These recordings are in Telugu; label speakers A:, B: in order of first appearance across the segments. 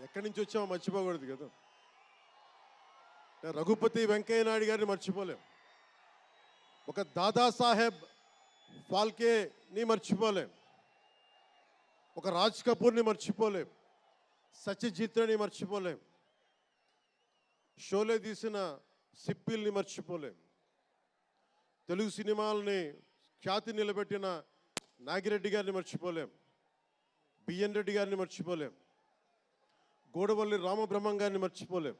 A: ఎక్కడి నుంచి వచ్చామో మర్చిపోకూడదు కదా. రఘుపతి వెంకయ్య నాయుడు గారిని మర్చిపోలేం, ఒక దాదాసాహెబ్ ఫాల్కేని మర్చిపోలేం, ఒక రాజ్ కపూర్ని మర్చిపోలేం, సత్యజిత్ని మర్చిపోలేం, షోలే తీసిన సిప్పిల్ని మర్చిపోలేం, తెలుగు సినిమాలని ఖ్యాతి నిలబెట్టిన నాగిరెడ్డి గారిని మర్చిపోలేం, బిఎన్ రెడ్డి గారిని మర్చిపోలేం, గోడవల్లి రామబ్రహ్మం గారిని మర్చిపోలేం.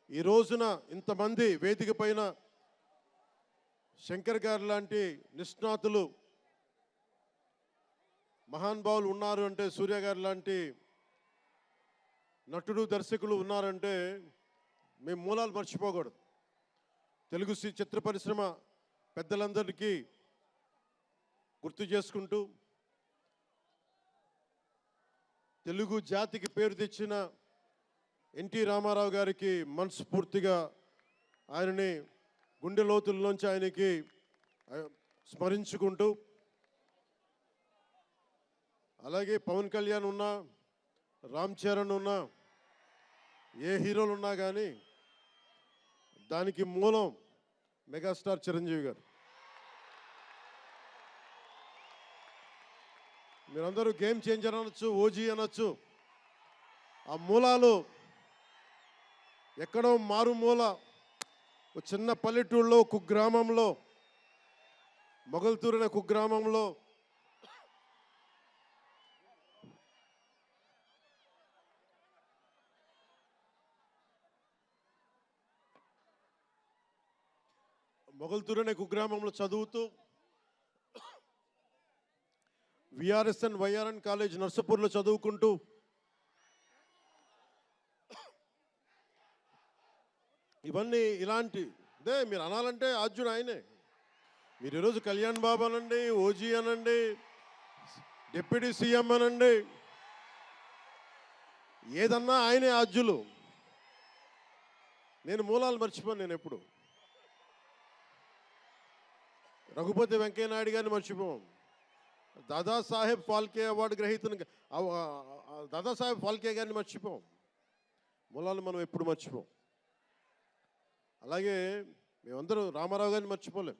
A: ఈ రోజున ఇంతమంది వేదిక పైన శంకర్ గారు లాంటి నిష్ణాతులు మహానుభావులు ఉన్నారు అంటే, సూర్య గారు లాంటి నటుడు దర్శకులు ఉన్నారంటే మేము మూలాలు మర్చిపోకూడదు. తెలుగు చిత్ర పరిశ్రమ పెద్దలందరికీ గుర్తు చేసుకుంటూ, తెలుగు జాతికి పేరు తెచ్చిన ఎన్టీ రామారావు గారికి మనస్ఫూర్తిగా ఆయనని గుండె లోతుల్లోంచి ఆయనకి స్మరించుకుంటూ, అలాగే పవన్ కళ్యాణ్ ఉన్నా, రామ్ చరణ్ ఉన్నా, ఏ హీరోలు ఉన్నా కానీ దానికి మూలం మెగాస్టార్ చిరంజీవి గారు. మీరందరూ గేమ్ చేంజర్ అనొచ్చు, ఓజీ అనొచ్చు. ఆ మూలాలు ఎక్కడో మారుమూల ఒక చిన్న పల్లెటూరులో కుగ్రామంలో, మొగల్తూరు అనే కుగ్రామంలో చదువుతూ విఆర్ఎస్ఎన్ వైఆర్ఎన్ కాలేజ్ నర్సపూర్లో చదువుకుంటూ ఇవన్నీ ఇలాంటిదే మీరు అనాలంటే ఆద్యుడు ఆయనే. మీరు ఈరోజు కళ్యాణ్ బాబు అనండి, ఓజీ అనండి, డిప్యూటీ సీఎం అనండి, ఏదన్నా ఆయనే ఆద్యులు. నేను మూలాలు మర్చిపోను. నేను ఎప్పుడు రఘుపతి వెంకయ్య నాయుడు గారిని మర్చిపోం, దాదాసాహెబ్ ఫాల్కే అవార్డు గ్రహీతను దాదాసాహెబ్ ఫాల్కే గారిని మర్చిపోం. మూలాలు మనం ఎప్పుడు మర్చిపోం. అలాగే మేమందరూ రామారావు గారిని మర్చిపోలేం.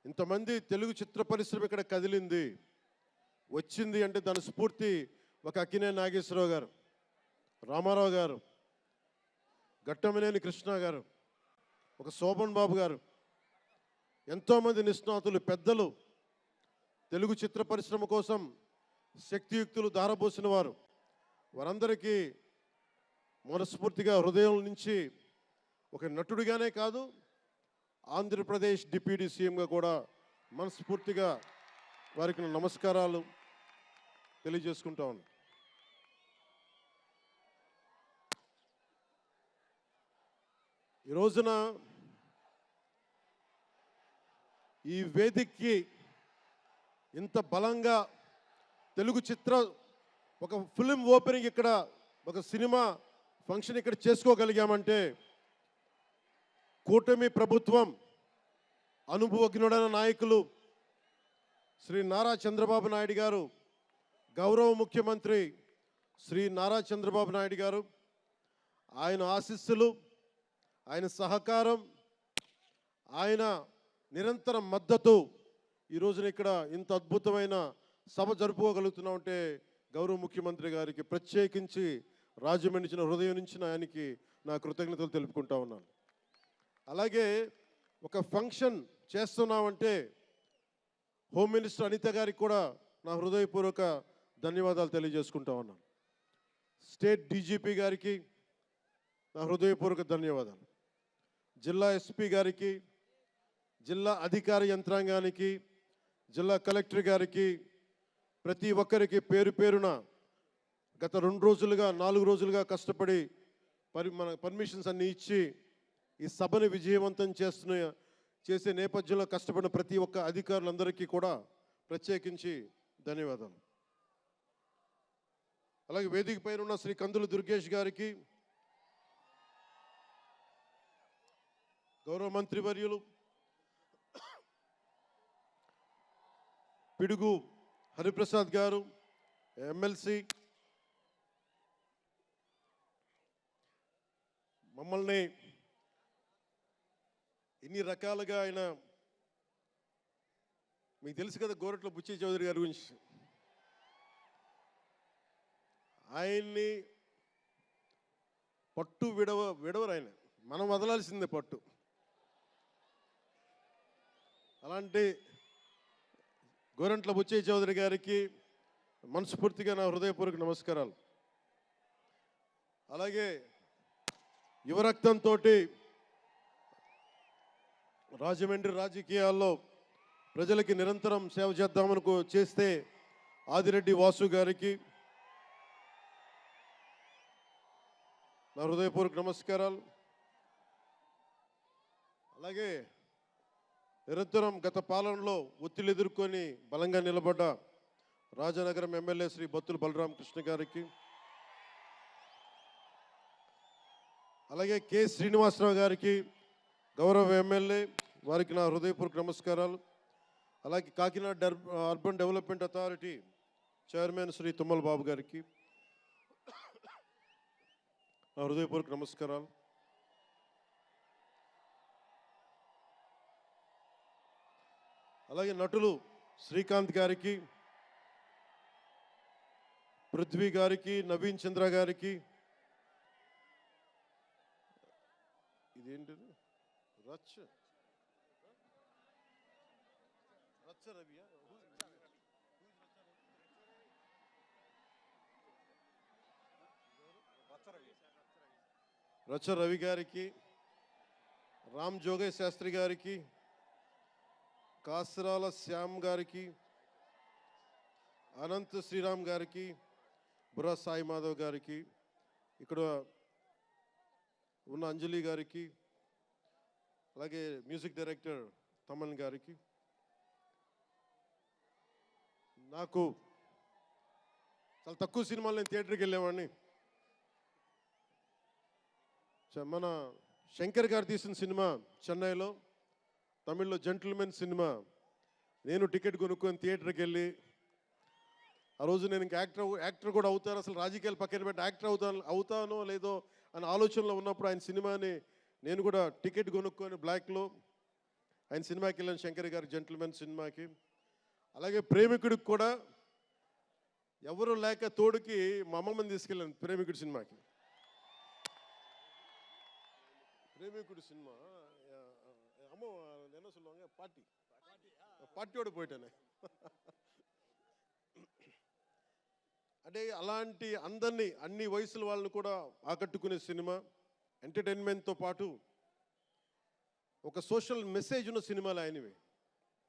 A: ఇంతమంది తెలుగు చిత్ర పరిశ్రమ ఇక్కడ కదిలింది, వచ్చింది అంటే దాని స్ఫూర్తి ఒక అక్కినేని నాగేశ్వరరావు గారు, రామారావు గారు, ఘట్టమనేని కృష్ణ గారు, ఒక శోభన్ బాబు గారు, ఎంతోమంది నిష్ణాతులు పెద్దలు, తెలుగు చిత్ర పరిశ్రమ కోసం శక్తియుక్తులు ధారపోసిన వారు. వారందరికీ మనస్ఫూర్తిగా హృదయం నుంచి ఒక నటుడిగానే కాదు, ఆంధ్రప్రదేశ్ డిప్యూటీ సీఎంగా కూడా మనస్ఫూర్తిగా వారికి నమస్కారాలు తెలియజేసుకుంటా ఉన్నాను. ఈ రోజున ఈ వేదికకి ఇంత బలంగా తెలుగు చిత్ర ఒక ఫిల్మ్ ఓపెనింగ్ ఇక్కడ, ఒక సినిమా ఫంక్షన్ ఇక్కడ చేసుకోగలిగామంటే కూటమి ప్రభుత్వం, అనుభవజ్ఞుడైన నాయకులు శ్రీ నారా చంద్రబాబు నాయుడు గారు, గౌరవ ముఖ్యమంత్రి శ్రీ నారా చంద్రబాబు నాయుడు గారు, ఆయన ఆశీస్సులు, ఆయన సహకారం, ఆయన నిరంతర మద్దతు ఈ రోజున ఇక్కడ ఇంత అద్భుతమైన సభ జరుపుకోగలుగుతున్నామంటే గౌరవ ముఖ్యమంత్రి గారికి ప్రత్యేకించి రాజమండ్రి హృదయం నుంచి ఆయనకి నా కృతజ్ఞతలు తెలుపుకుంటా ఉన్నాను. అలాగే ఒక ఫంక్షన్ చేస్తున్నామంటే హోమ్ మినిస్టర్ అనిత గారికి కూడా నా హృదయపూర్వక ధన్యవాదాలు తెలియజేసుకుంటా ఉన్నాను. స్టేట్ డీజీపీ గారికి నా హృదయపూర్వక ధన్యవాదాలు. జిల్లా ఎస్పీ గారికి, జిల్లా అధికార యంత్రాంగానికి, జిల్లా కలెక్టర్ గారికి, ప్రతి ఒక్కరికి పేరు పేరున గత 2 రోజులుగా 4 రోజులుగా కష్టపడి మన పర్మిషన్స్ అన్నీ ఇచ్చి ఈ సభను విజయవంతం చేసే నేపథ్యంలో కష్టపడిన ప్రతి ఒక్క అధికారులందరికీ కూడా ప్రత్యేకించి ధన్యవాదాలు. అలాగే వేదిక పైన ఉన్న శ్రీ కందులు దుర్గేష్ గారికి, గౌరవ మంత్రివర్యులు పిడుగు హరిప్రసాద్ గారు, ఎమ్మెల్సీ, మమ్మల్ని ఇన్ని రకాలుగా ఆయన, మీకు తెలుసు కదా గోరట్ల బుచ్చి చౌదరి గారి గురించి, ఆయన్ని పట్టు విడవరు ఆయన, మనం వదలాల్సిందే పట్టు. అలాంటి గోరంట్ల బుచ్చయ్య చౌదరి గారికి మనస్ఫూర్తిగా నా హృదయపూర్వక నమస్కారాలు. అలాగే యువరక్తంతో రాజమండ్రి రాజకీయాల్లో ప్రజలకి నిరంతరం సేవ చేద్దామని చేస్తే ఆదిరెడ్డి వాసు గారికి నా హృదయపూర్వక నమస్కారాలు. అలాగే నిరంతరం గత పాలనలో ఒత్తిళ్లు ఎదుర్కొని బలంగా నిలబడ్డ రాజనగరం ఎమ్మెల్యే శ్రీ బత్తుల బలరామకృష్ణ గారికి, అలాగే కె శ్రీనివాసరావు గారికి గౌరవ ఎమ్మెల్యే, వారికి నా హృదయపూర్వక నమస్కారాలు. అలాగే Kakinada urban development authority chairman Shri Tummala Babu గారికి నా హృదయపూర్వక నమస్కారాలు. అలాగే నటులు శ్రీకాంత్ గారికి, పృథ్వీ గారికి, నవీన్ చంద్ర గారికి, ఇదేంటిది రచ్చ రవియా, రచ్చ రవి గారికి, రామ్ జోగేష్ శాస్త్రి గారికి, కాసరాల శ్యామ్ గారికి, అనంత్ శ్రీరామ్ గారికి, బుర్రా సాయి మాధవ్ గారికి, ఇక్కడ ఉన్న అంజలి గారికి, అలాగే మ్యూజిక్ డైరెక్టర్ తమన్ గారికి. నాకు చాలా తక్కువ సినిమాలు నేను థియేటర్కి వెళ్ళేవాడిని. మన శంకర్ గారు తీసిన సినిమా చెన్నైలో, తమిళ్లో జెంటిల్మెన్ సినిమా, నేను టికెట్ కొనుక్కొని థియేటర్కి వెళ్ళి, ఆ రోజు నేను ఇంకా యాక్టర్ కూడా అవుతాను, అసలు రాజకీయాలు పక్కన పెట్టి యాక్టర్ అవుతానో లేదో అనే ఆలోచనలో ఉన్నప్పుడు ఆయన సినిమాని నేను కూడా టికెట్ కొనుక్కొని బ్లాక్లో ఆయన సినిమాకి వెళ్ళాను, శంకర్ గారి జెంటిల్మెన్ సినిమాకి. అలాగే ప్రేమికుడికి కూడా ఎవరు లేక తోడుకి మా అమ్మమ్మని తీసుకెళ్ళాను ప్రేమికుడి సినిమాకి. ప్రేమికుడి సినిమా అమ్మ என்ன சொல்லுவாங்க, పార్టీயோடு పోయిటానే. అంటే అలాంటి అందరినీ, అన్ని వయసుల వాళ్ళని కూడా ఆకట్టుకునే సినిమా, ఎంటర్టైన్మెంట్తో పాటు ఒక సోషల్ మెసేజ్ ఉన్న సినిమాలు ఆయనవి.